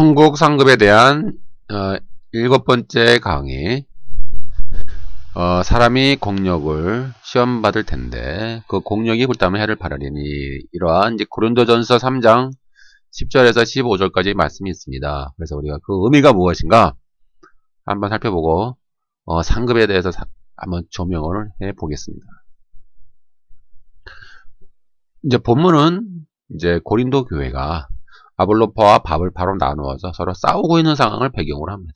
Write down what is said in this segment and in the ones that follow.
천국 상급에 대한 7번째 강의. 사람이 공력을 시험 받을 텐데 그 공력이 불타면 해를 바라리니, 이러한 이제 고린도전서 3장 10절에서 15절까지 말씀이 있습니다. 그래서 우리가 그 의미가 무엇인가 한번 살펴보고 상급에 대해서 한번 조명을 해 보겠습니다. 이제 본문은 이제 고린도 교회가 아볼로파와 바울파로 나누어서 서로 싸우고 있는 상황을 배경으로 합니다.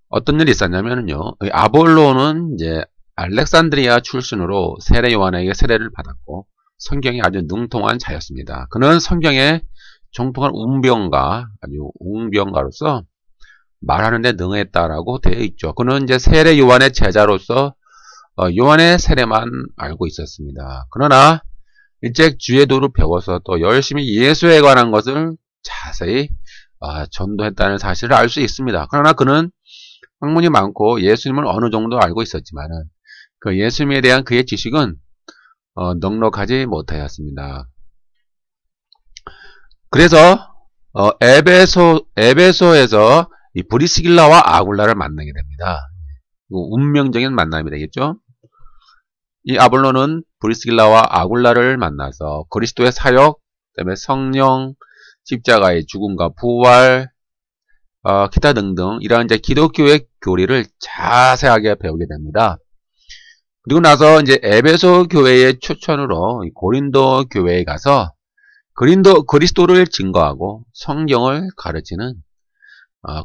어떤 일이 있었냐면요, 아볼로는 이제 알렉산드리아 출신으로 세례 요한에게 세례를 받았고 성경에 아주 능통한 자였습니다. 그는 성경에 정통한 아주 웅병가로서 말하는 데 능했다라고 되어 있죠. 그는 이제 세례 요한의 제자로서 요한의 세례만 알고 있었습니다. 그러나 일찍 주의 도를 배워서 또 열심히 예수에 관한 것을 자세히 전도했다는 사실을 알 수 있습니다. 그러나 그는 학문이 많고 예수님을 어느 정도 알고 있었지만은 그 예수님에 대한 그의 지식은 넉넉하지 못하였습니다. 그래서 에베소에서 이 브리스길라와 아굴라를 만나게 됩니다. 운명적인 만남이 되겠죠. 이 아볼로는 브리스길라와 아굴라를 만나서 그리스도의 사역, 그다음에 성령, 십자가의 죽음과 부활, 기타 등등 이러한 이제 기독교의 교리를 자세하게 배우게 됩니다. 그리고 나서 이제 에베소 교회의 추천으로 고린도 교회에 가서 그리스도를 증거하고 성경을 가르치는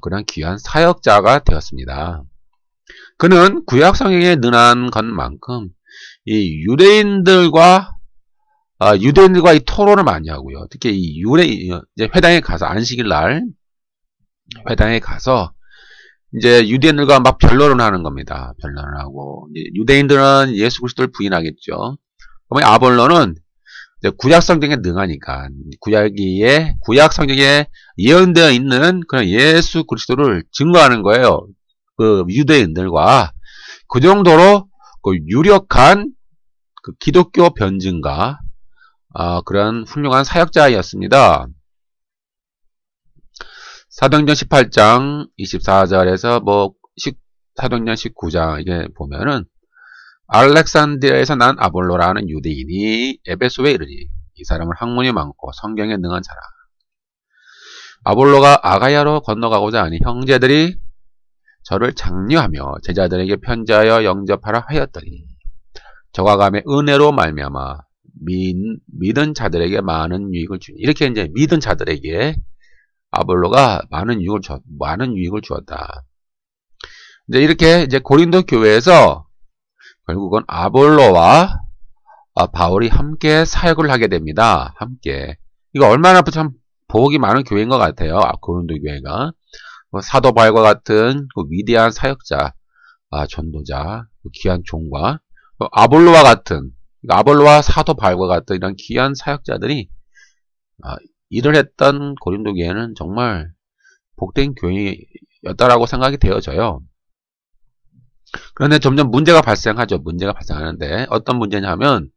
그런 귀한 사역자가 되었습니다. 그는 구약 성경에 능한 것만큼 이 유대인들과 이 토론을 많이 하고요. 특히 이제 회당에 가서 안식일 날 회당에 가서 이제 유대인들과 막 변론을 하는 겁니다. 변론을 하고 유대인들은 예수 그리스도를 부인하겠죠. 그러면 아볼로는 이제 구약 성경에 능하니까 구약 성경에 예언되어 있는 그런 예수 그리스도를 증거하는 거예요. 그 유대인들과 그 정도로 그 유력한 그 기독교 변증가 그런 훌륭한 사역자였습니다. 사도행전 18장 24절에서 사도행전 19장 이게 보면은 알렉산드리아에서 난 아볼로라는 유대인이 에베소에 이르니 이 사람은 학문이 많고 성경에 능한 자라. 아볼로가 아가야로 건너가고자 하니 형제들이 저를 장려하며 제자들에게 편지하여 영접하라 하였더니 저가 감에 은혜로 말미암아 믿은 자들에게 많은 유익을 주니, 이렇게 이제 믿은 자들에게 아볼로가 많은 유익을 주었다. 이제 이렇게 이제 고린도 교회에서 결국은 아볼로와 바울이 함께 사역을 하게 됩니다. 함께. 이거 얼마나 참 복이 많은 교회인 것 같아요. 고린도 교회가. 사도 바울과 같은 그 위대한 사역자, 전도자, 귀한 종과 아볼로와 사도 바울과 같은 이런 귀한 사역자들이 일을 했던 고린도 교회는 정말 복된 교회였다라고 생각이 되어져요. 그런데 점점 문제가 발생하죠. 문제가 발생하는데 어떤 문제냐면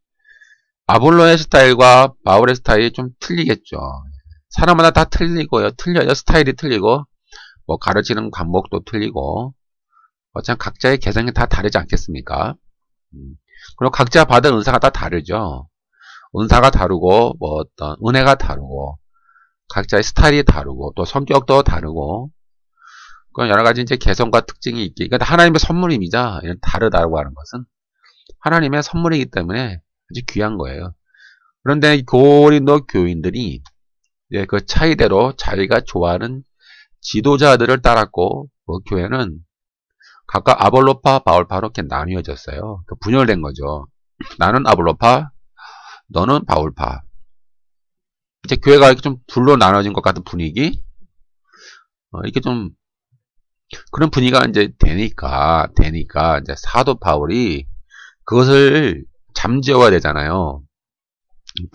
아볼로의 스타일과 바울의 스타일이 좀 틀리겠죠. 사람마다 다 틀려요. 스타일이 틀리고 가르치는 과목도 틀리고 참 각자의 개성이 다 다르지 않겠습니까? 그리고 각자 받은 은사가 다 다르죠. 은사가 다르고 어떤 은혜가 다르고 각자의 스타일이 다르고 또 성격도 다르고 그런 여러 가지 이제 개성과 특징이 있기. 그러니까 하나님의 선물입니다. 이런 다르다고 하는 것은 하나님의 선물이기 때문에 아주 귀한 거예요. 그런데 고린도 교인들이 이제 그 차이대로 자기가 좋아하는 지도자들을 따랐고 그 교회는 각각 아볼로파, 바울파로 이렇게 나뉘어졌어요. 분열된 거죠. 나는 아볼로파, 너는 바울파. 이제 교회가 이렇게 좀 둘로 나눠진 것 같은 분위기, 이렇게 좀 그런 분위기가 이제 되니까 이제 사도 바울이 그것을 잠재워야 되잖아요.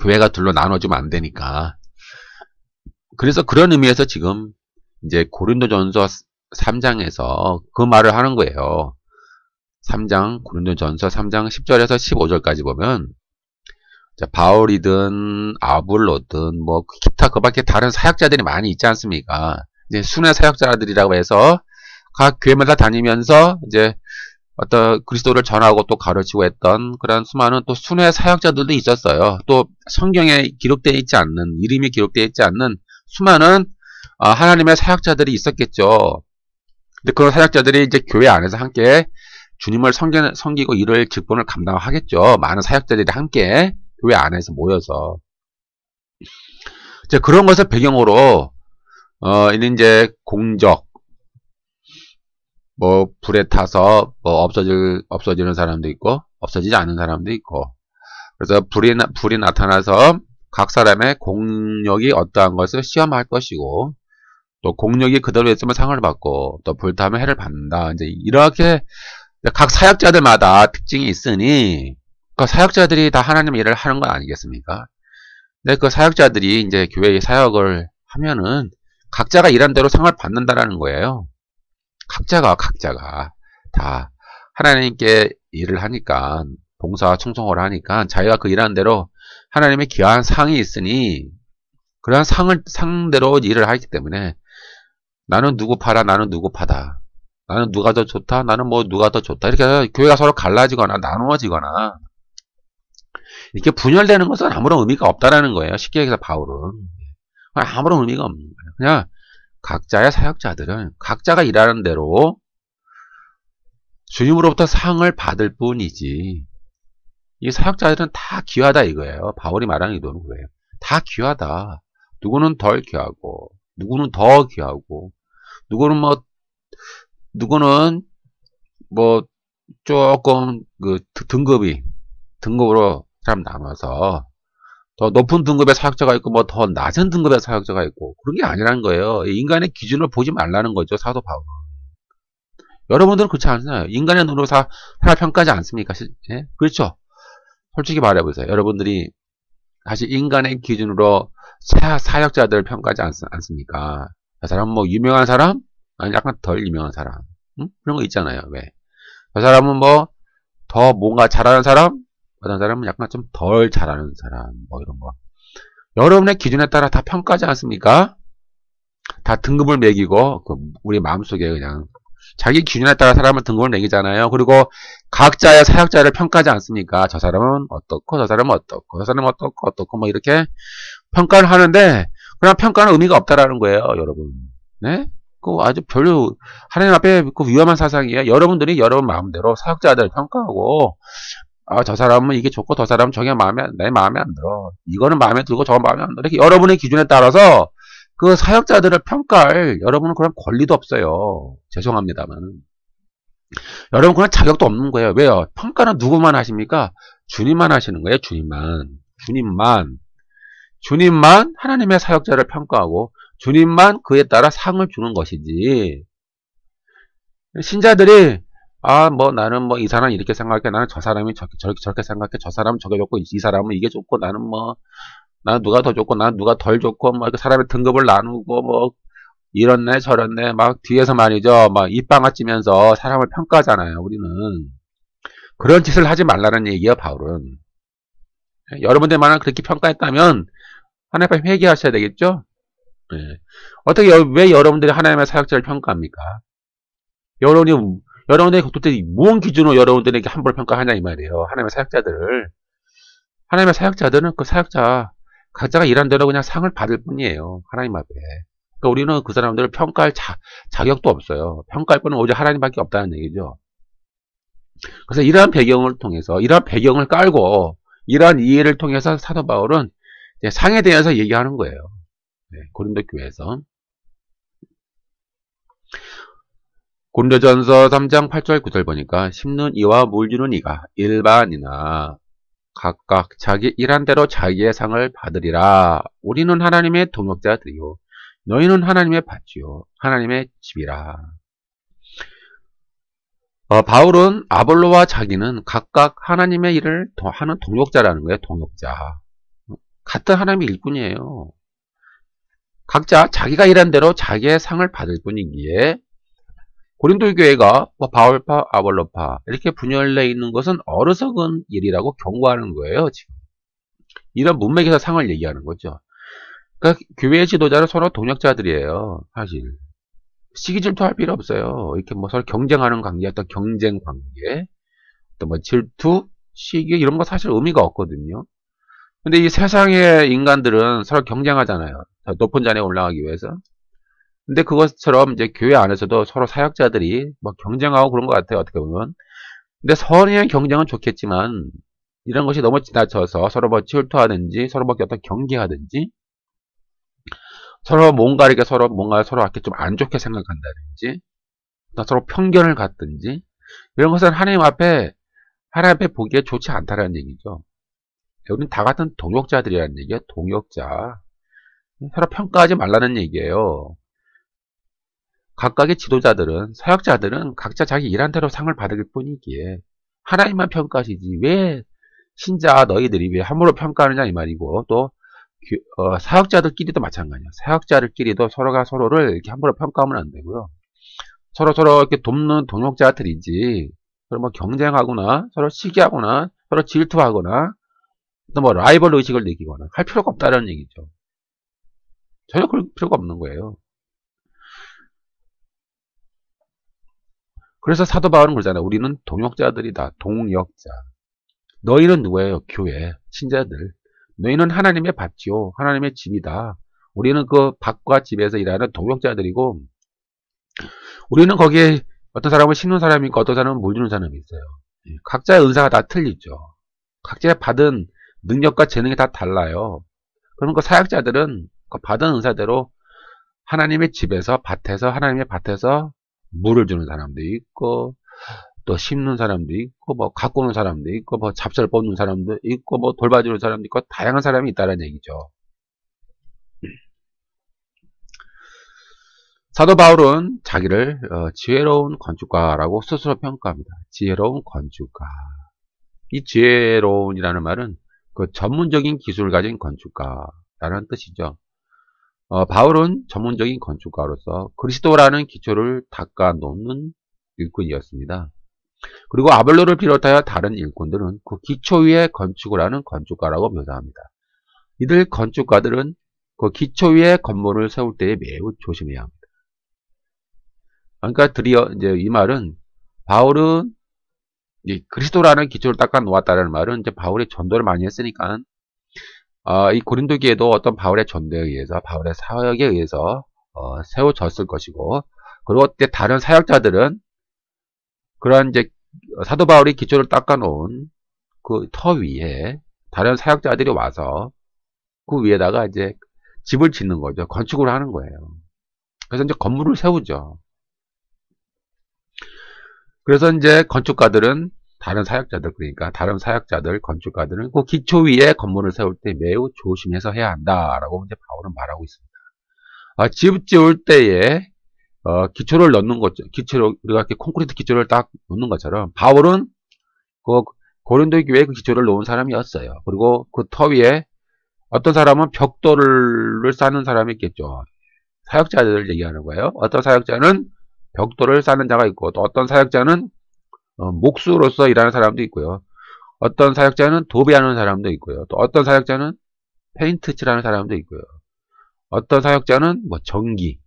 교회가 둘로 나눠지면 안 되니까. 그래서 그런 의미에서 지금 이제 고린도전서 3장에서 그 말을 하는 거예요. 고린도전서 3장 10절에서 15절까지 보면 바울이든 아볼로든 뭐 기타 그 밖에 다른 사역자들이 많이 있지 않습니까? 이제 순회 사역자들이라고 해서 각 교회마다 다니면서 이제 어떤 그리스도를 전하고 또 가르치고 했던 그런 수많은 또 순회 사역자들도 있었어요. 또 성경에 기록되어 있지 않는, 이름이 기록되어 있지 않는 수많은 하나님의 사역자들이 있었겠죠. 근데 그런 사역자들이 이제 교회 안에서 함께 주님을 섬기고 이를 직분을 감당하겠죠. 많은 사역자들이 함께 교회 안에서 모여서 이제 그런 것을 배경으로 이제 공적, 뭐 불에 타서 뭐 없어지는 사람도 있고 없어지지 않는 사람도 있고, 그래서 불이 나타나서 각 사람의 공력이 어떠한 것을 시험할 것이고, 또 공력이 그대로 있으면 상을 받고, 또 불타면 해를 받는다. 이제 이렇게 각 사역자들마다 특징이 있으니 그 사역자들이 다 하나님 일을 하는 거 아니겠습니까? 근데 그 사역자들이 이제 교회의 사역을 하면은 각자가 일한 대로 상을 받는다라는 거예요. 각자가 다 하나님께 일을 하니까, 봉사와 충성을 하니까 자기가 그 일하는 대로 하나님의 귀한 상이 있으니 그런 상대로 일을 하기 때문에 나는 누구 파라, 나는 누구 파다, 나는 누가 더 좋다, 나는 뭐 누가 더 좋다, 이렇게 교회가 서로 갈라지거나 나누어지거나 이렇게 분열되는 것은 아무런 의미가 없다라는 거예요. 쉽게 얘기해서 바울은 아무런 의미가 없는 거예요. 그냥 각자의 사역자들은 각자가 일하는 대로 주님으로부터 상을 받을 뿐이지, 이 사역자들은 다 귀하다 이거예요. 바울이 말하는 의도는 그거예요. 다 귀하다. 누구는 덜 귀하고, 누구는 더 귀하고, 누구는 조금 그 등급으로 사람 나눠서 더 높은 등급의 사역자가 있고 뭐 더 낮은 등급의 사역자가 있고, 그런 게 아니라는 거예요. 인간의 기준을 보지 말라는 거죠, 사도 바울은. 여러분들은 그렇지 않나요? 인간의 눈으로 사람 평가하지 않습니까? 예? 그렇죠? 솔직히 말해보세요. 여러분들이 사실 인간의 기준으로 사역자들을 평가하지 않습니까? 저 사람은 뭐 유명한 사람? 아니 약간 덜 유명한 사람, 응? 그런 거 있잖아요. 왜? 저 사람은 뭐 더 뭔가 잘하는 사람? 어떤 사람은 약간 좀 덜 잘하는 사람, 뭐 이런 거. 여러분의 기준에 따라 다 평가하지 않습니까? 다 등급을 매기고, 우리 마음속에 그냥 자기 기준에 따라 사람을 등급을 매기잖아요. 그리고 각자의 사역자를 평가하지 않습니까? 저 사람은 어떻고, 저 사람은 어떻고, 저 사람은 어떻고, 뭐 이렇게 평가를 하는데, 그냥 평가는 의미가 없다라는 거예요, 여러분. 네? 그 아주 별로 하나님 앞에 그 위험한 사상이에요. 여러분들이 여러분 마음대로 사역자들을 평가하고, 저 사람은 이게 좋고 저 사람은 저게 내 마음에 안 들어, 이거는 마음에 들고 저건 마음에 안 들어, 이렇게 여러분의 기준에 따라서 그 사역자들을 평가할 여러분은 그런 권리도 없어요. 죄송합니다만 여러분 그런 자격도 없는 거예요. 왜요? 평가는 누구만 하십니까? 주님만 하시는 거예요. 주님만 하나님의 사역자를 평가하고 주님만 그에 따라 상을 주는 것이지, 신자들이 뭐 나는 뭐 이 사람 이렇게 생각해, 나는 저 사람이 저렇게 생각해, 저 사람은 저게 좋고 이 사람은 이게 좋고, 나는 누가 더 좋고 나는 누가 덜 좋고, 뭐 사람의 등급을 나누고 뭐 이렇네 저렇네 막 뒤에서 말이죠, 막 입방아 찌면서 사람을 평가하잖아요. 우리는 그런 짓을 하지 말라는 얘기예요, 바울은. 여러분들만은 그렇게 평가했다면 하나님 앞에 회개하셔야 되겠죠. 네. 왜 여러분들이 하나님의 사역자를 평가합니까? 여러분들이 도대체 무슨 기준으로 여러분들에게 함부로 평가하냐 이 말이에요. 하나님의 사역자들은 그 사역자 각자가 일한 대로 그냥 상을 받을 뿐이에요, 하나님 앞에. 그러니까 우리는 그 사람들을 평가할 자격도 없어요. 평가할 분은 오직 하나님밖에 없다는 얘기죠. 그래서 이러한 배경을 통해서, 이러한 배경을 깔고 이러한 이해를 통해서 사도 바울은 상에 대해서 얘기하는 거예요. 고린도 교회에서. 고린도전서 3장 8절 9절 보니까, 심는 이와 물주는 이가 일반이나 각각 자기 일한 대로 자기의 상을 받으리라. 우리는 하나님의 동역자들이요 너희는 하나님의 밭이요 하나님의 집이라. 바울은 아볼로와 자기는 각각 하나님의 일을 하는 동역자라는 거예요. 동역자. 같은 하나님의 일꾼이에요. 각자 자기가 일한 대로 자기의 상을 받을 뿐이기에 고린도 교회가 바울파, 아볼로파 이렇게 분열되어 있는 것은 어리석은 일이라고 경고하는 거예요, 지금. 이런 문맥에서 상을 얘기하는 거죠. 그러니까 교회 지도자는 서로 동역자들이에요. 사실 시기 질투할 필요 없어요. 이렇게 뭐 서로 경쟁하는 관계, 어떤 경쟁 관계, 또 뭐 질투, 시기 이런 거 사실 의미가 없거든요. 근데 이 세상의 인간들은 서로 경쟁하잖아요. 높은 자리에 올라가기 위해서. 근데 그것처럼 이제 교회 안에서도 서로 사역자들이 뭐 경쟁하고 그런 것 같아요. 어떻게 보면. 근데 선의의 경쟁은 좋겠지만 이런 것이 너무 지나쳐서 서로 뭐 질투하든지 서로 뭐 어떤 경계하든지 서로 뭔가 이렇게 서로 이렇게 좀 안 좋게 생각한다든지 서로 편견을 갖든지 이런 것은 하나님 앞에 보기에 좋지 않다라는 얘기죠. 우리는 다 같은 동역자들이라는 얘기예요. 동역자. 서로 평가하지 말라는 얘기예요. 각각의 지도자들은, 사역자들은 각자 자기 일한 대로 상을 받을 뿐이기에 하나님만 평가하시지 왜 신자 너희들이 왜 함부로 평가하느냐 이 말이고, 또 사역자들끼리도 마찬가지예요. 사역자들끼리도 서로가 서로를 이렇게 함부로 평가하면 안 되고요. 서로 이렇게 돕는 동역자들이지 서로 뭐 경쟁하거나 서로 시기하거나 서로 질투하거나 또 뭐 라이벌 의식을 느끼거나 할 필요가 없다는 얘기죠. 전혀 그럴 필요가 없는 거예요. 그래서 사도 바울은 그러잖아요. 우리는 동역자들이다. 동역자. 너희는 누구예요? 교회, 신자들. 너희는 하나님의 밭이요. 하나님의 집이다. 우리는 그 밭과 집에서 일하는 동역자들이고, 우리는 거기에 어떤 사람은 심는 사람이 있고 어떤 사람은 물 주는 사람이 있어요. 각자의 은사가 다 틀리죠. 각자의 받은 능력과 재능이 다 달라요. 그럼 그 사역자들은 그 받은 은사대로 하나님의 집에서 밭에서 하나님의 밭에서 물을 주는 사람도 있고 또 심는 사람도 있고 뭐 가꾸는 사람도 있고 뭐 잡살 뽑는 사람도 있고 뭐 돌봐주는 사람도 있고 다양한 사람이 있다는 얘기죠. 사도 바울은 자기를 지혜로운 건축가라고 스스로 평가합니다. 지혜로운 건축가. 이 지혜로운이라는 말은 그 전문적인 기술을 가진 건축가라는 뜻이죠. 바울은 전문적인 건축가로서 그리스도라는 기초를 닦아 놓는 일꾼이었습니다. 그리고 아볼로를 비롯하여 다른 일꾼들은 그 기초 위에 건축을 하는 건축가라고 묘사합니다. 이들 건축가들은 그 기초 위에 건물을 세울 때에 매우 조심해야 합니다. 그러니까 드디어 이제 이 말은 바울은 이 그리스도라는 기초를 닦아 놓았다는 말은 이제 바울이 전도를 많이 했으니까 이 고린도교회도 어떤 바울의 전도에 의해서 바울의 사역에 의해서 세워졌을 것이고, 그리고 때 다른 사역자들은 그런 이제 사도 바울이 기초를 닦아 놓은 그 터 위에 다른 사역자들이 와서 그 위에다가 이제 집을 짓는 거죠. 건축을 하는 거예요. 그래서 이제 건물을 세우죠. 그래서 이제 건축가들은 다른 사역자들, 그러니까 다른 사역자들, 건축가들은 그 기초 위에 건물을 세울 때 매우 조심해서 해야 한다라고 이제 바울은 말하고 있습니다. 집 지을 때에 기초를 넣는 거죠. 기초를 우리가 이렇게 콘크리트 기초를 딱 놓는 것처럼 바울은 그 고린도 교회에 그 기초를 놓은 사람이었어요. 그리고 그 터 위에 어떤 사람은 벽돌을 쌓는 사람이 있겠죠. 사역자들 얘기하는 거예요. 어떤 사역자는 벽돌을 쌓는 자가 있고, 또 어떤 사역자는 목수로서 일하는 사람도 있고요. 어떤 사역자는 도배하는 사람도 있고요. 또 어떤 사역자는 페인트 칠하는 사람도 있고요. 어떤 사역자는 뭐 전기,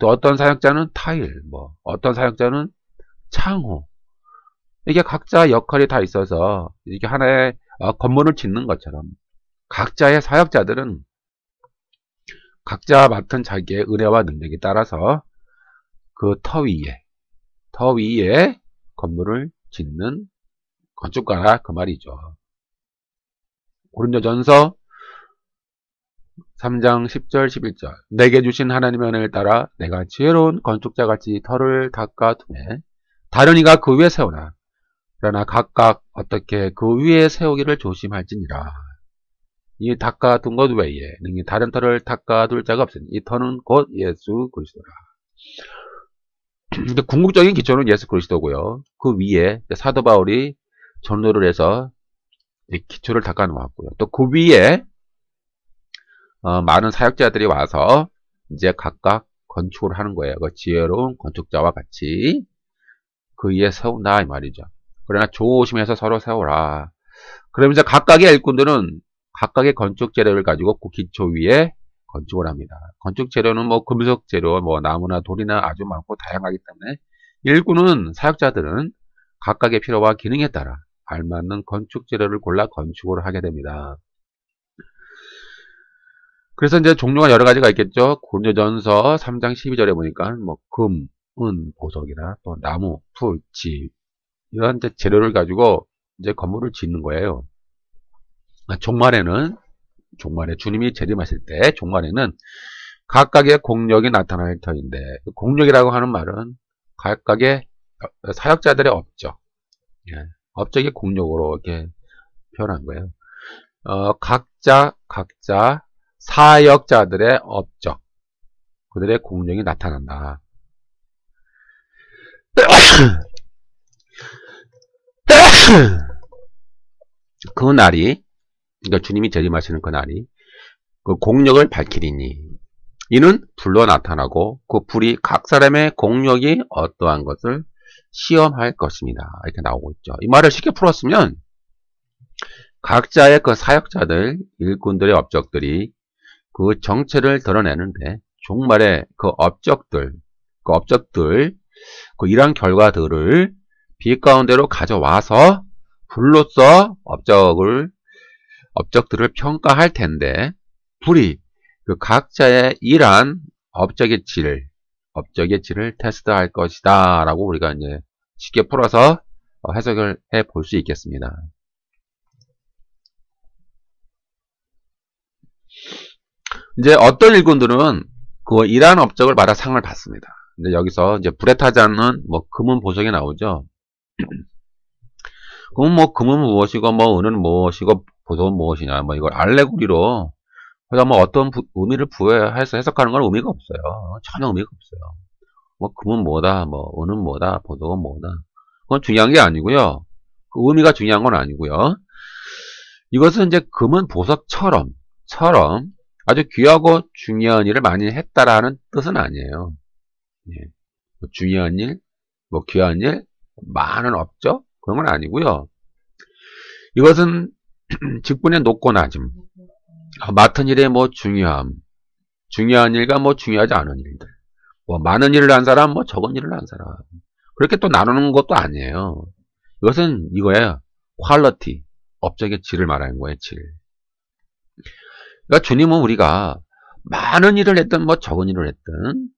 또 어떤 사역자는 타일, 뭐 어떤 사역자는 창호. 이게 각자 역할이 다 있어서 이게 하나의 건물을 짓는 것처럼 각자의 사역자들은 각자 맡은 자기의 은혜와 능력에 따라서 그 터 위에 건물을 짓는 건축가라 그 말이죠. 고린도전서 3장 10절 11절 내게 주신 하나님의 은혜를 따라 내가 지혜로운 건축자같이 터를 닦아두매 다른 이가 그 위에 세우나 그러나 각각 어떻게 그 위에 세우기를 조심할지니라. 이 닦아둔 것 외에 능히 다른 터를 닦아둘 자가 없으니 이 터는 곧 예수 그리스도라. 근데 궁극적인 기초는 예수 그리스도고요. 그 위에 사도 바울이 전도를 해서 기초를 닦아 놓았고요. 또 그 위에 많은 사역자들이 와서 이제 각각 건축을 하는 거예요. 그 지혜로운 건축자와 같이 그 위에 세운다 이 말이죠. 그러나 조심해서 서로 세우라. 그러면서 각각의 일꾼들은 각각의 건축 재료를 가지고 그 기초 위에 건축을 합니다. 건축 재료는 뭐 금속 재료, 뭐 나무나 돌이나 아주 많고 다양하기 때문에 일꾼은 사역자들은 각각의 필요와 기능에 따라 알맞는 건축 재료를 골라 건축을 하게 됩니다. 그래서 이제 종류가 여러 가지가 있겠죠. 고린도전서 3장 12절에 보니까 뭐 금, 은, 보석이나 또 나무, 풀, 집 이런 이제 재료를 가지고 이제 건물을 짓는 거예요. 종말에 주님이 재림하실 때 종말에는 각각의 공력이 나타날 터인데, 공력이라고 하는 말은 각각의 사역자들의 업적, 업적의 공력으로 이렇게 표현한 거예요. 각자 사역자들의 업적, 그들의 공력이 나타난다. 그 날이, 그러니까 주님이 재림하시는 그 날이 그 공력을 밝히리니 이는 불로 나타나고 그 불이 각 사람의 공력이 어떠한 것을 시험할 것입니다. 이렇게 나오고 있죠. 이 말을 쉽게 풀었으면 각자의 그 사역자들, 일꾼들의 업적들이 그 정체를 드러내는데 종말에 그 업적들, 그 일한 결과들을 빛 가운데로 가져와서 불로써 업적들을 평가할 텐데, 불이 그 각자의 일한 업적의 질을 테스트할 것이다 라고 우리가 이제 쉽게 풀어서 해석을 해 볼 수 있겠습니다. 이제 어떤 일꾼들은 그 일한 업적을 받아 상을 받습니다. 근데 여기서 이제 불에 타지 않는 뭐 금은 보석이 나오죠. 그럼 뭐 금은 무엇이고 뭐 은은 무엇이고 보석은 무엇이냐, 뭐 이걸 알레고리로 그래서 뭐 어떤 의미를 부여해서 해석하는 건 의미가 없어요. 전혀 의미가 없어요. 뭐 금은 뭐다, 뭐 은은 뭐다, 보석은 뭐다, 그건 중요한 게 아니고요. 그 의미가 중요한 건 아니고요. 이것은 이제 금은 보석처럼 아주 귀하고 중요한 일을 많이 했다라는 뜻은 아니에요. 뭐 중요한 일, 뭐 귀한 일, 많은 업적, 그런 건 아니고요. 이것은 직분의 높고 낮음, 맡은 일의 뭐 중요한 일과 뭐 중요하지 않은 일들, 뭐 많은 일을 한 사람, 뭐 적은 일을 한 사람, 그렇게 또 나누는 것도 아니에요. 이것은 이거예요. 퀄리티, 업적의 질을 말하는 거예요. 질. 그러니까 주님은 우리가 많은 일을 했든 뭐 적은 일을 했든,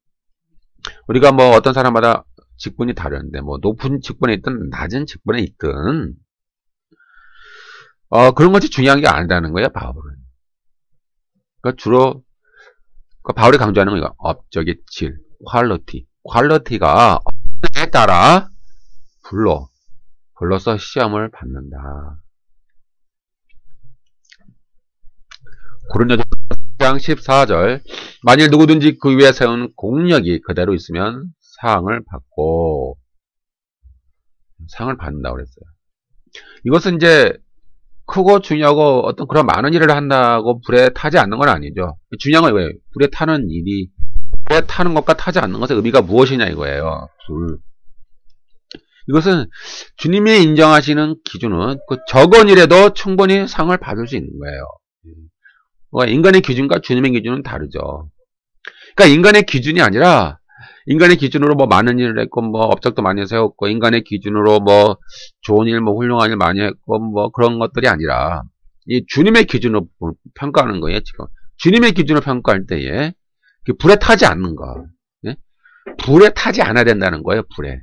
우리가 뭐 어떤 사람마다 직분이 다른데 뭐 높은 직분에 있든 낮은 직분에 있든 그런 것이 중요한 게 아니라는 거예요. 바울은. 그러니까 주로 바울이 강조하는 건 업적의 질, 퀄리티가 업적에 따라 불로서 시험을 받는다. 고린도전서 10장 14절, 만일 누구든지 그 위에 세운 공력이 그대로 있으면 상을 받는다고 그랬어요. 이것은 이제 크고 중요하고 어떤 그런 많은 일을 한다고 불에 타지 않는 건 아니죠. 중요한 건 이거예요. 불에 타는 것과 타지 않는 것의 의미가 무엇이냐 이거예요. 이것은 주님이 인정하시는 기준은 그 적은 일에도 충분히 상을 받을 수 있는 거예요. 인간의 기준과 주님의 기준은 다르죠. 그러니까 인간의 기준이 아니라, 인간의 기준으로 뭐 많은 일을 했고, 뭐 업적도 많이 세웠고, 인간의 기준으로 뭐 좋은 일, 뭐 훌륭한 일 많이 했고, 뭐 그런 것들이 아니라, 이 주님의 기준으로 평가하는 거예요, 지금. 주님의 기준으로 평가할 때에, 불에 타지 않는 거. 불에 타지 않아야 된다는 거예요, 불에.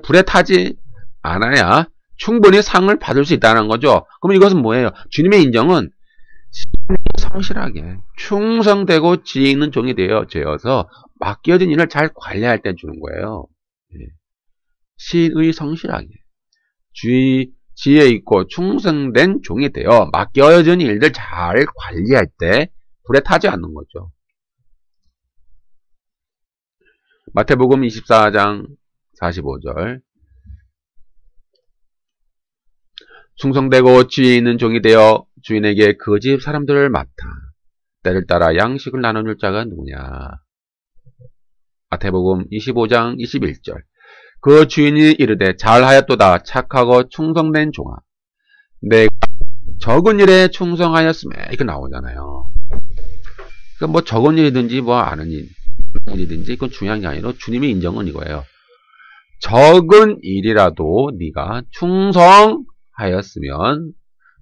불에 타지 않아야 충분히 상을 받을 수 있다는 거죠. 그럼 이것은 뭐예요? 주님의 인정은 성실하게 충성되고 지혜 있는 종이 되어서 맡겨진 일을 잘 관리할 때 주는 거예요. 신의 성실하게 지혜 있고 충성된 종이 되어 맡겨진 일들 잘 관리할 때 불에 타지 않는 거죠. 마태복음 24장 45절, 충성되고 지혜 있는 종이 되어 주인에게 그 집 사람들을 맡아 때를 따라 양식을 나눠줄 자가 누구냐. 마태복음 25장 21절, 그 주인이 이르되 잘하였도다 착하고 충성된 종아, 내가 적은 일에 충성하였음에 이렇게 나오잖아요. 그러니까 뭐 적은 일이든지 뭐 아는 일이든지 그건 중요한 게 아니라 주님의 인정은 이거예요. 적은 일이라도 네가 충성하였으면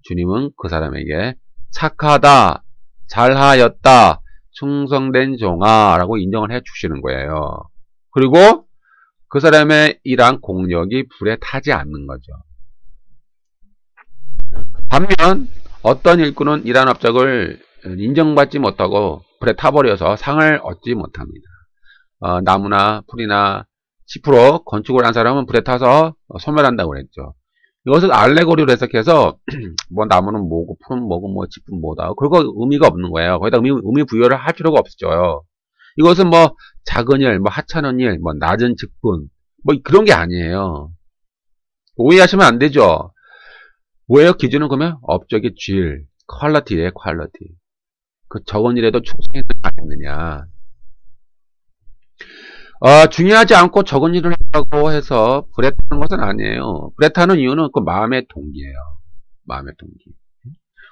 주님은 그 사람에게 착하다, 잘하였다, 충성된 종아 라고 인정을 해 주시는 거예요. 그리고 그 사람의 일한 공력이 불에 타지 않는 거죠. 반면 어떤 일꾼은 일한 업적을 인정받지 못하고 불에 타버려서 상을 얻지 못합니다. 나무나 풀이나 10% 건축을 한 사람은 불에 타서 소멸한다고 그랬죠. 이것을 알레고리로 해석해서 뭐 나무는 뭐고 풀은 뭐고 뭐 짚은 뭐다. 그거 의미가 없는 거예요. 거기다 의미 부여를 할 필요가 없죠. 이것은 뭐 작은 일, 뭐 하찮은 일, 뭐 낮은 직분, 뭐 그런 게 아니에요. 오해하시면 안 되죠. 뭐예요? 기준은 그러면 업적의 질, 퀄리티예요, 퀄리티. 그 적은 일에도 충성했느냐 안 했느냐. 중요하지 않고 적은 일을 했다고 해서 불에 타는 것은 아니에요. 불에 타는 이유는 그 마음의 동기예요. 마음의 동기.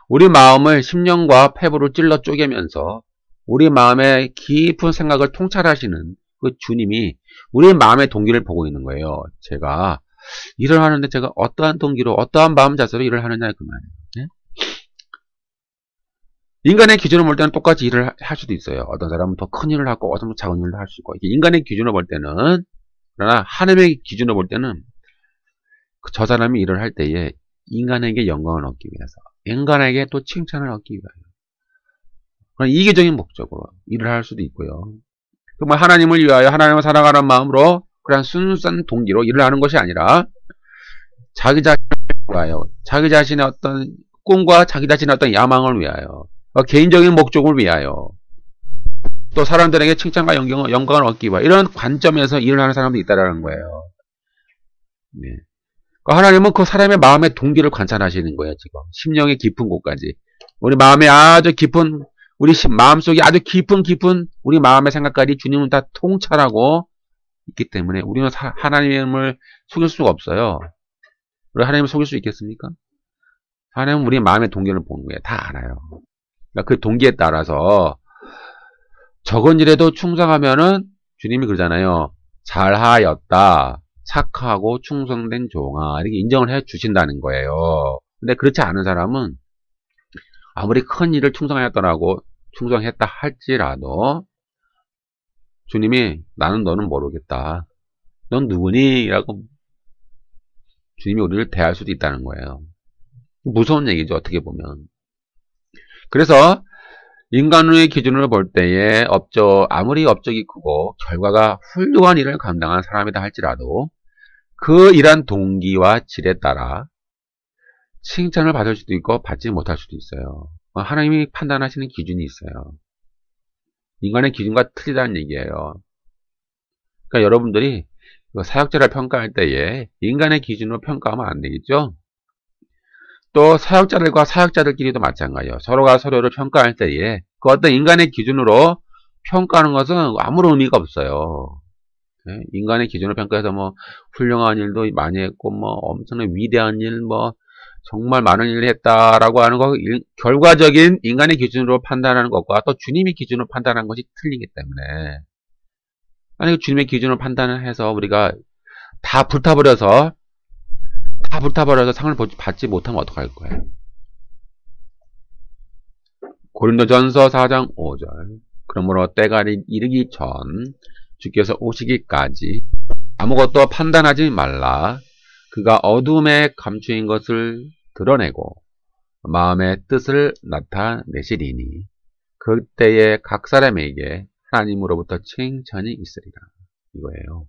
우리 마음을 심령과 폐부를 찔러 쪼개면서 우리 마음의 깊은 생각을 통찰하시는 그 주님이 우리 마음의 동기를 보고 있는 거예요. 제가 일을 하는데 제가 어떠한 동기로 어떠한 마음 자세로 일을 하느냐 그 말이에요. 네? 인간의 기준을 볼 때는 똑같이 일을 할 수도 있어요. 어떤 사람은 더 큰 일을 하고 어떤 사람은 작은 일을 할 수 있고. 인간의 기준을 볼 때는, 그러나 하나님의 기준을 볼 때는 저 사람이 일을 할 때에 인간에게 영광을 얻기 위해서, 인간에게 또 칭찬을 얻기 위하여, 그런 이기적인 목적으로 일을 할 수도 있고요. 정말 하나님을 위하여 하나님을 사랑하는 마음으로 그런 순수한 동기로 일을 하는 것이 아니라 자기 자신을 위하여, 자기 자신의 어떤 꿈과 자기 자신의 어떤 야망을 위하여, 개인적인 목적을 위하여, 또 사람들에게 칭찬과 영광을 얻기 위하여, 이런 관점에서 일을 하는 사람도 있다라는 거예요. 네. 하나님은 그 사람의 마음의 동기를 관찰하시는 거예요, 지금. 심령의 깊은 곳까지. 우리 마음에 아주 깊은, 우리 마음속에 아주 깊은 우리 마음의 생각까지 주님은 다 통찰하고 있기 때문에 우리는 하나님을 속일 수가 없어요. 우리 하나님을 속일 수 있겠습니까? 하나님은 우리 마음의 동기를 보는 거예요. 다 알아요. 그러니까 그 동기에 따라서 적은 일에도 충성하면은 주님이 그러잖아요. 잘하였다. 착하고 충성된 종아. 이렇게 인정을 해 주신다는 거예요. 근데 그렇지 않은 사람은 아무리 큰 일을 충성했다 할지라도 주님이 나는 너는 모르겠다. 넌 누구니? 라고 주님이 우리를 대할 수도 있다는 거예요. 무서운 얘기죠. 어떻게 보면. 그래서 인간의 기준으로 볼 때에 아무리 업적이 크고 결과가 훌륭한 일을 감당한 사람이다 할지라도 그 일한 동기와 질에 따라 칭찬을 받을 수도 있고 받지 못할 수도 있어요. 하나님이 판단하시는 기준이 있어요. 인간의 기준과 틀리다는 얘기예요. 그러니까 여러분들이 사역자를 평가할 때에 인간의 기준으로 평가하면 안 되겠죠? 또 사역자들과 사역자들끼리도 마찬가지예요. 서로가 서로를 평가할 때에 그 어떤 인간의 기준으로 평가하는 것은 아무런 의미가 없어요. 네? 인간의 기준으로 평가해서 뭐 훌륭한 일도 많이 했고 뭐 엄청난 위대한 일, 뭐 정말 많은 일을 했다라고 하는 거, 결과적인 인간의 기준으로 판단하는 것과 또 주님의 기준으로 판단하는 것이 틀리기 때문에, 아니 주님의 기준으로 판단을 해서 우리가 다 불타버려서 상을 받지 못하면 어떡할 거예요? 고린도전서 4장 5절. 그러므로 때가 이르기 전 주께서 오시기까지 아무것도 판단하지 말라. 그가 어둠에 감추인 것을 드러내고 마음의 뜻을 나타내시리니 그때에 각 사람에게 하나님으로부터 칭찬이 있으리라. 이거예요.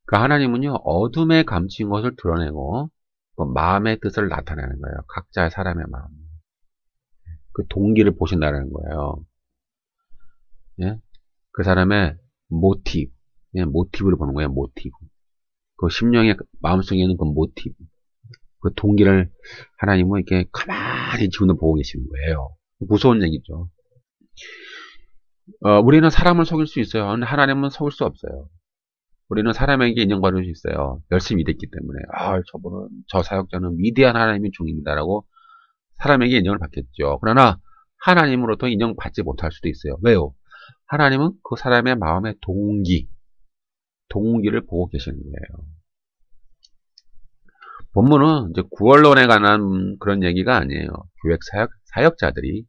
그러니까 하나님은요, 어둠에 감추인 것을 드러내고 마음의 뜻을 나타내는 거예요. 각자의 사람의 마음. 그 동기를 보신다는 거예요. 예? 그 사람의 모티브. 예, 모티브를 보는 거예요. 모티브. 그 심령의 마음속에 있는 그 모티브. 그 동기를 하나님은 이렇게 가만히 지금도 보고 계시는 거예요. 무서운 얘기죠. 우리는 사람을 속일 수 있어요. 근데 하나님은 속일 수 없어요. 우리는 사람에게 인정받을 수 있어요. 열심히 일했기 때문에. 저분은, 저 사역자는 위대한 하나님의 종입니다라고 사람에게 인정을 받겠죠. 그러나 하나님으로부터 인정받지 못할 수도 있어요. 왜요? 하나님은 그 사람의 마음의 동기를 보고 계시는 거예요. 본문은 이제 구원론에 관한 그런 얘기가 아니에요. 교회 사역자들이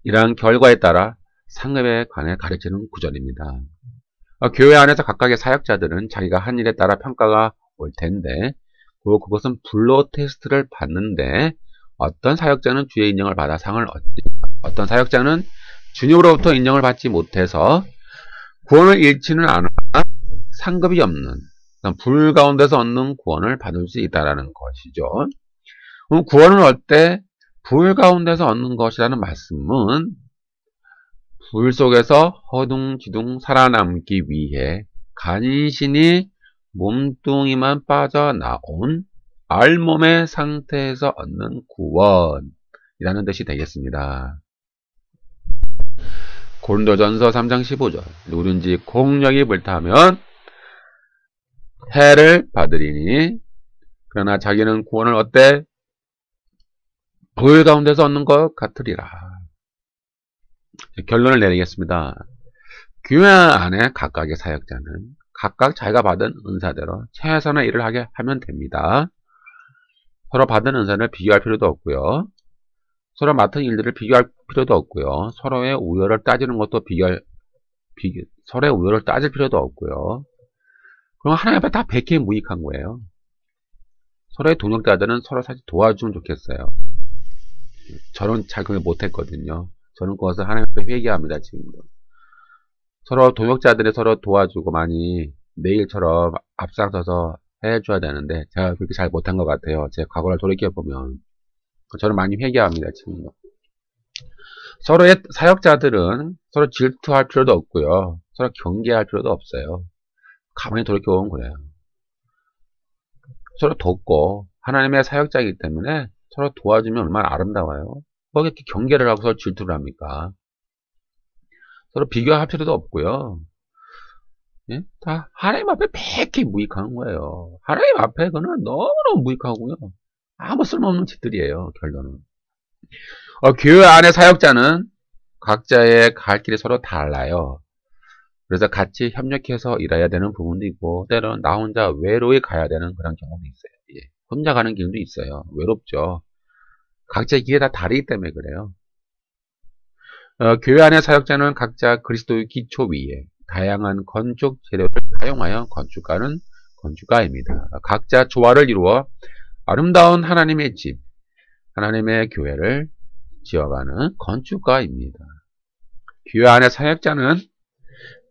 이러한 결과에 따라 상급에 관해 가르치는 구절입니다. 교회 안에서 각각의 사역자들은 자기가 한 일에 따라 평가가 올 텐데, 그것은 불로 테스트를 받는데, 어떤 사역자는 주의 인정을 받아 상을 얻지, 어떤 사역자는 주님으로부터 인정을 받지 못해서 구원을 잃지는 않아 상급이 없는, 불 가운데서 얻는 구원을 받을 수 있다는 것이죠. 그럼 구원은 어때? 불 가운데서 얻는 것이라는 말씀은 불 속에서 허둥지둥 살아남기 위해 간신히 몸뚱이만 빠져나온 알몸의 상태에서 얻는 구원이라는 뜻이 되겠습니다. 고린도전서 3장 15절 누구든지 공력이 불타면 해를 받으리니 그러나 자기는 구원을 어때? 불 가운데서 얻는 것 같으리라. 결론을 내리겠습니다. 교회 안에 각각의 사역자는 각각 자기가 받은 은사대로 최선의 일을 하게 하면 됩니다. 서로 받은 은사를 비교할 필요도 없고요. 서로 맡은 일들을 비교할 필요도 없고요. 서로의 우열을 따지는 것도 서로의 우열을 따질 필요도 없고요. 그럼 하나님 앞에 다 백해무익한 거예요. 서로의 동역자들은 서로 사실 도와주면 좋겠어요. 저는 잘 그걸 못했거든요. 저는 그것을 하나님 앞에 회개합니다. 지금도. 서로 동역자들이 서로 도와주고 많이 내 일처럼 앞장서서 해줘야 되는데 제가 그렇게 잘 못한 것 같아요. 제 과거를 돌이켜보면. 저는 많이 회개합니다. 지금도. 서로의 사역자들은 서로 질투할 필요도 없고요. 서로 경계할 필요도 없어요. 가만히 돌이켜보면 그래요. 서로 돕고 하나님의 사역자이기 때문에 서로 도와주면 얼마나 아름다워요. 뭐 이렇게 경계를 하고 서로 질투를 합니까? 서로 비교할 필요도 없고요. 예? 다 하나님 앞에 백히 무익한 거예요. 하나님 앞에 그는 너무너무 무익하고요. 아무 쓸모없는 짓들이에요. 결론은. 교회 안의 사역자는 각자의 갈 길이 서로 달라요. 그래서 같이 협력해서 일해야 되는 부분도 있고 때로는 나 혼자 외로이 가야 되는 그런 경우도 있어요. 예. 혼자 가는 길도 있어요. 외롭죠. 각자의 길이 다 다르기 때문에 그래요. 교회 안의 사역자는 각자 그리스도의 기초 위에 다양한 건축 재료를 사용하여 건축가는 건축가입니다. 각자 조화를 이루어 아름다운 하나님의 집, 하나님의 교회를 지어가는 건축가입니다. 교회 안의 사역자는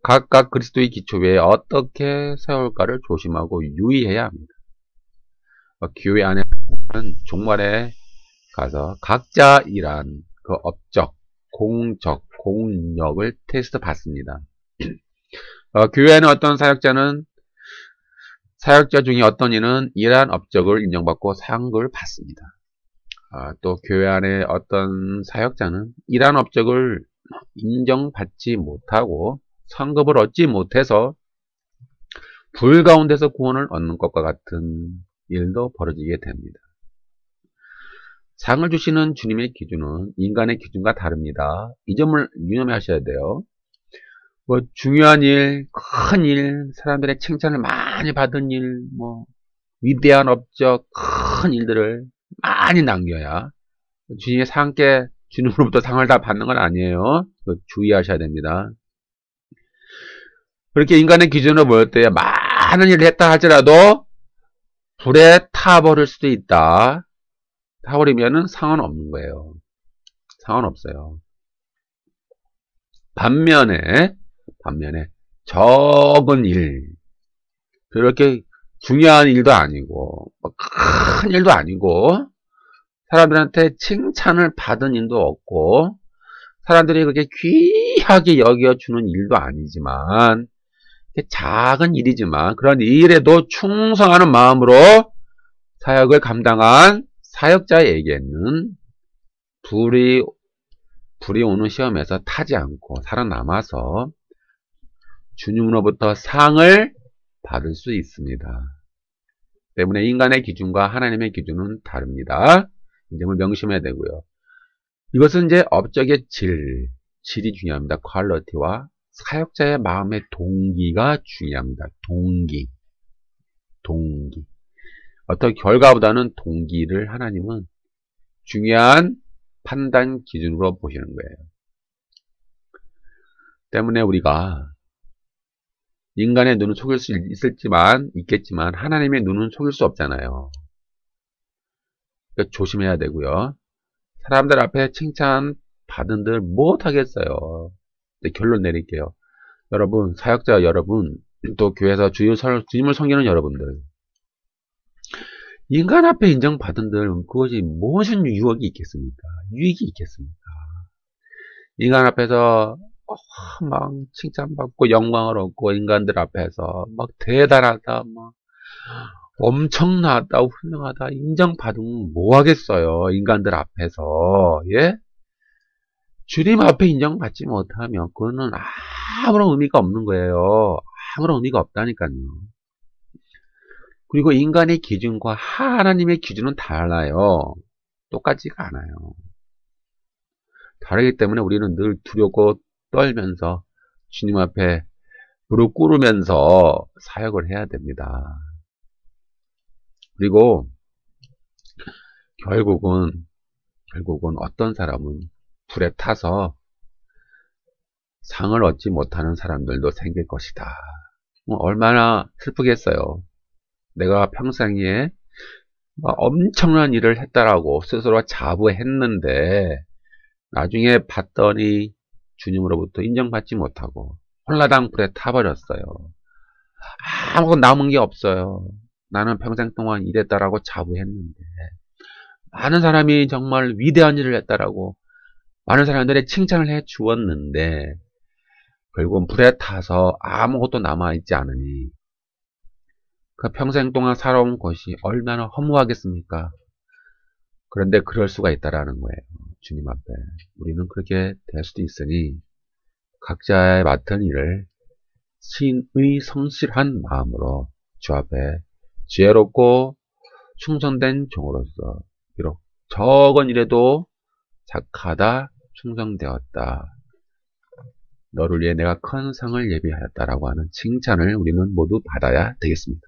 각각 그리스도의 기초 위에 어떻게 세울까를 조심하고 유의해야 합니다. 교회 안에 종말에 가서 각자 일한 그 업적, 공력을 테스트 받습니다. 교회에는 어떤 사역자 중에 어떤 이는 일한 업적을 인정받고 상급을 받습니다. 또 교회 안에 어떤 사역자는 일한 업적을 인정받지 못하고 상급을 얻지 못해서 불 가운데서 구원을 얻는 것과 같은 일도 벌어지게 됩니다. 상을 주시는 주님의 기준은 인간의 기준과 다릅니다. 이 점을 유념하셔야 돼요. 중요한 일, 큰 일, 사람들의 칭찬을 많이 받은 일, 위대한 업적, 큰 일들을 많이 남겨야 주님의 상께 주님으로부터 상을 다 받는 건 아니에요. 주의하셔야 됩니다. 그렇게 인간의 기준으로 보일 때 많은 일을 했다 할지라도 불에 타버릴 수도 있다. 타버리면은 상은 없는 거예요. 상은 없어요. 반면에 적은 일, 그렇게 중요한 일도 아니고 큰 일도 아니고 사람들한테 칭찬을 받은 일도 없고 사람들이 그렇게 귀하게 여겨주는 일도 아니지만 작은 일이지만 그런 일에도 충성하는 마음으로 사역을 감당한 사역자에게는 불이 오는 시험에서 타지 않고 살아남아서 주님으로부터 상을 받을 수 있습니다. 때문에 인간의 기준과 하나님의 기준은 다릅니다. 점을 명심해야 되고요. 이것은 이제 업적의 질이 중요합니다. 퀄리티와 사역자의 마음의 동기가 중요합니다. 동기. 어떤 결과보다는 동기를 하나님은 중요한 판단 기준으로 보시는 거예요. 때문에 우리가 인간의 눈은 속일 수 있겠지만 하나님의 눈은 속일 수 없잖아요. 그러니까 조심해야 되고요. 사람들 앞에 칭찬 받은들 못하겠어요. 결론 내릴게요. 여러분, 사역자 여러분, 또 교회에서 주님을 섬기는 여러분들, 인간 앞에 인정받은들 그것이 무슨 유익이 있겠습니까? 인간 앞에서 막 칭찬받고 영광을 얻고 인간들 앞에서 막 대단하다, 막 엄청나다, 훌륭하다 인정받으면 뭐 하겠어요? 인간들 앞에서. 예? 주님 앞에 인정받지 못하면 그거는 아무런 의미가 없는 거예요. 아무런 의미가 없다니까요. 그리고 인간의 기준과 하나님의 기준은 달라요. 똑같지가 않아요. 다르기 때문에 우리는 늘 두렵고 떨면서 주님 앞에 무릎 꿇으면서 사역을 해야 됩니다. 그리고 결국은 어떤 사람은 불에 타서 상을 얻지 못하는 사람들도 생길 것이다. 얼마나 슬프겠어요. 내가 평생에 엄청난 일을 했다라고 스스로 자부했는데 나중에 봤더니 주님으로부터 인정받지 못하고 홀라당 불에 타버렸어요. 아무것도 남은 게 없어요. 나는 평생 동안 일했다라고 자부했는데 많은 사람이 정말 위대한 일을 했다라고 많은 사람들의 칭찬을 해 주었는데 결국은 불에 타서 아무것도 남아있지 않으니 그 평생 동안 살아온 것이 얼마나 허무하겠습니까? 그런데 그럴 수가 있다라는 거예요. 주님 앞에. 우리는 그렇게 될 수도 있으니 각자의 맡은 일을 신의 성실한 마음으로 주 앞에 지혜롭고 충성된 종으로서 비록 적은 일에도 착하다, 충성되었다. 너를 위해 내가 큰 상을 예비하였다라고 하는 칭찬을 우리는 모두 받아야 되겠습니다.